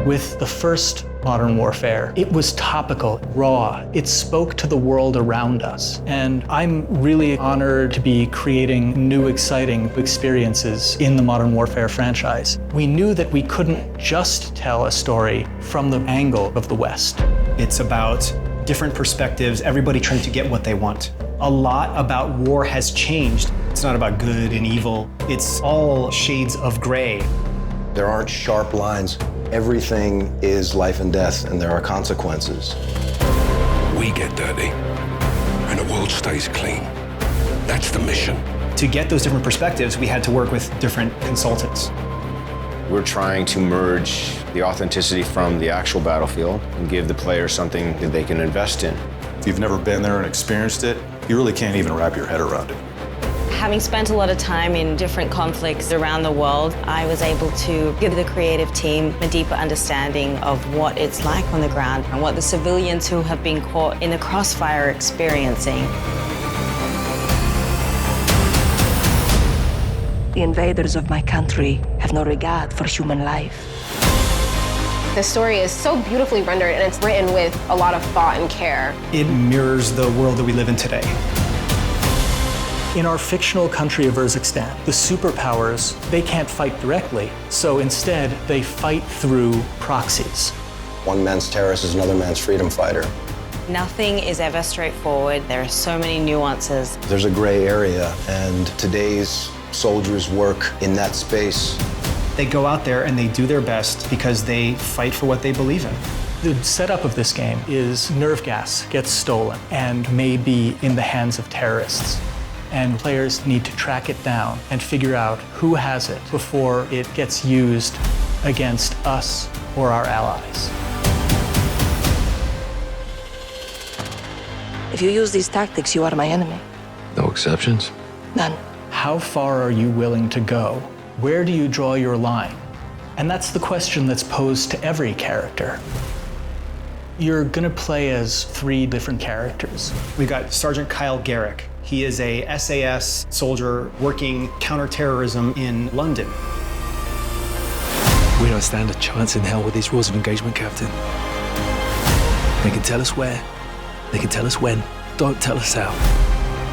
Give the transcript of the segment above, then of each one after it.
With the first Modern Warfare, it was topical, raw. It spoke to the world around us. And I'm really honored to be creating new, exciting experiences in the Modern Warfare franchise. We knew that we couldn't just tell a story from the angle of the West. It's about different perspectives, everybody trying to get what they want. A lot about war has changed. It's not about good and evil. It's all shades of gray. There aren't sharp lines. Everything is life and death, and there are consequences. We get dirty, and the world stays clean. That's the mission. To get those different perspectives, we had to work with different consultants. We're trying to merge the authenticity from the actual battlefield and give the players something that they can invest in. If you've never been there and experienced it, you really can't even wrap your head around it. Having spent a lot of time in different conflicts around the world, I was able to give the creative team a deeper understanding of what it's like on the ground and what the civilians who have been caught in the crossfire are experiencing. The invaders of my country have no regard for human life. The story is so beautifully rendered, and it's written with a lot of thought and care. It mirrors the world that we live in today. In our fictional country of Urzikstan, the superpowers, they can't fight directly, so instead they fight through proxies. One man's terrorist is another man's freedom fighter. Nothing is ever straightforward. There are so many nuances. There's a gray area, and today's soldiers work in that space. They go out there and they do their best because they fight for what they believe in. The setup of this game is nerve gas gets stolen and may be in the hands of terrorists. And players need to track it down and figure out who has it before it gets used against us or our allies. If you use these tactics, you are my enemy. No exceptions? None. How far are you willing to go? Where do you draw your line? And that's the question that's posed to every character. You're gonna play as 3 different characters. We got Sergeant Kyle Garrick. He is a SAS soldier working counterterrorism in London. We don't stand a chance in hell with these rules of engagement, Captain. They can tell us where, they can tell us when, don't tell us how.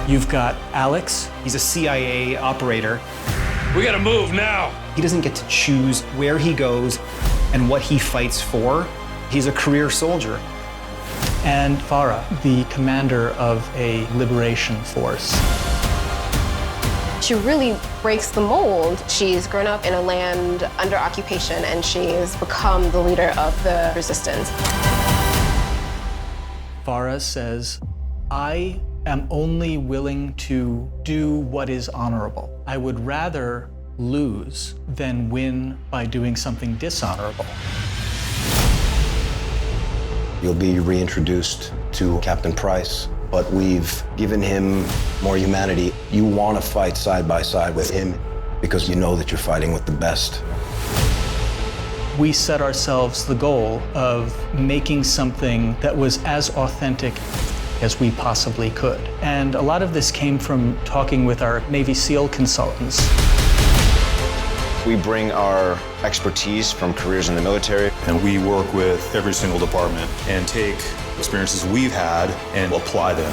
You've got Alex. He's a CIA operator. We gotta move now! He doesn't get to choose where he goes and what he fights for. He's a career soldier. And Farah, the commander of a liberation force. She really breaks the mold. She's grown up in a land under occupation, and she's become the leader of the resistance. Farah says, I am only willing to do what is honorable. I would rather lose than win by doing something dishonorable. You'll be reintroduced to Captain Price, but we've given him more humanity. You want to fight side by side with him because you know that you're fighting with the best. We set ourselves the goal of making something that was as authentic as we possibly could. And a lot of this came from talking with our Navy SEAL consultants. We bring our expertise from careers in the military. And we work with every single department and take experiences we've had and apply them.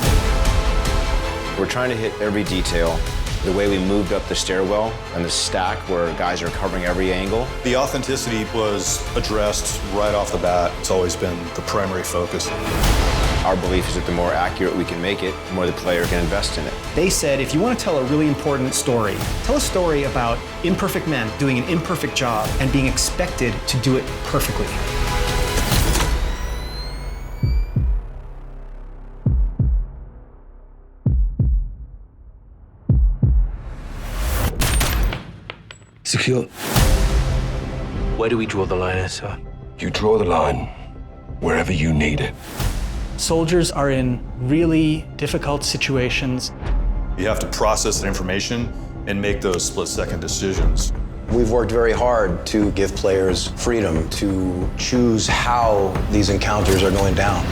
We're trying to hit every detail. The way we moved up the stairwell and the stack where guys are covering every angle. The authenticity was addressed right off the bat. It's always been the primary focus. Our belief is that the more accurate we can make it, the more the player can invest in it. They said, if you want to tell a really important story, tell a story about imperfect men doing an imperfect job and being expected to do it perfectly. Secure. Where do we draw the line, sir? You draw the line wherever you need it. Soldiers are in really difficult situations. You have to process that information and make those split-second decisions. We've worked very hard to give players freedom to choose how these encounters are going down.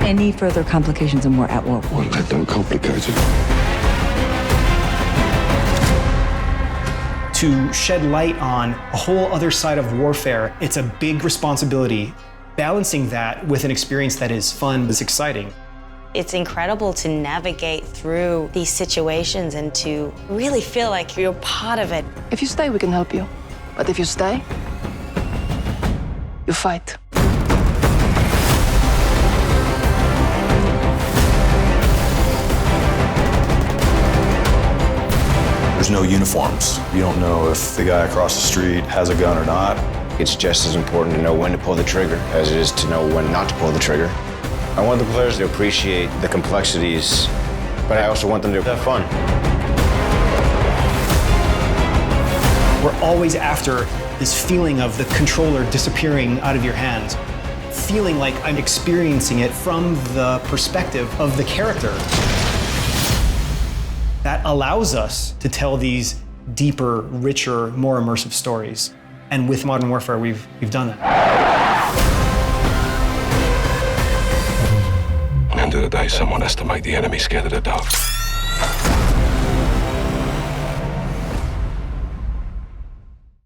Any further complications and we're at war. Won't let them complicate it. to shed light on a whole other side of warfare. It's a big responsibility. Balancing that with an experience that is fun is exciting. It's incredible to navigate through these situations and to really feel like you're part of it. If you stay, we can help you. But if you stay, you fight. There's no uniforms. You don't know if the guy across the street has a gun or not. It's just as important to know when to pull the trigger as it is to know when not to pull the trigger. I want the players to appreciate the complexities, but I also want them to have fun. We're always after this feeling of the controller disappearing out of your hands, feeling like I'm experiencing it from the perspective of the character. That allows us to tell these deeper, richer, more immersive stories. And with Modern Warfare, we've done that. At the end of the day, someone has to make the enemy scared of the dark.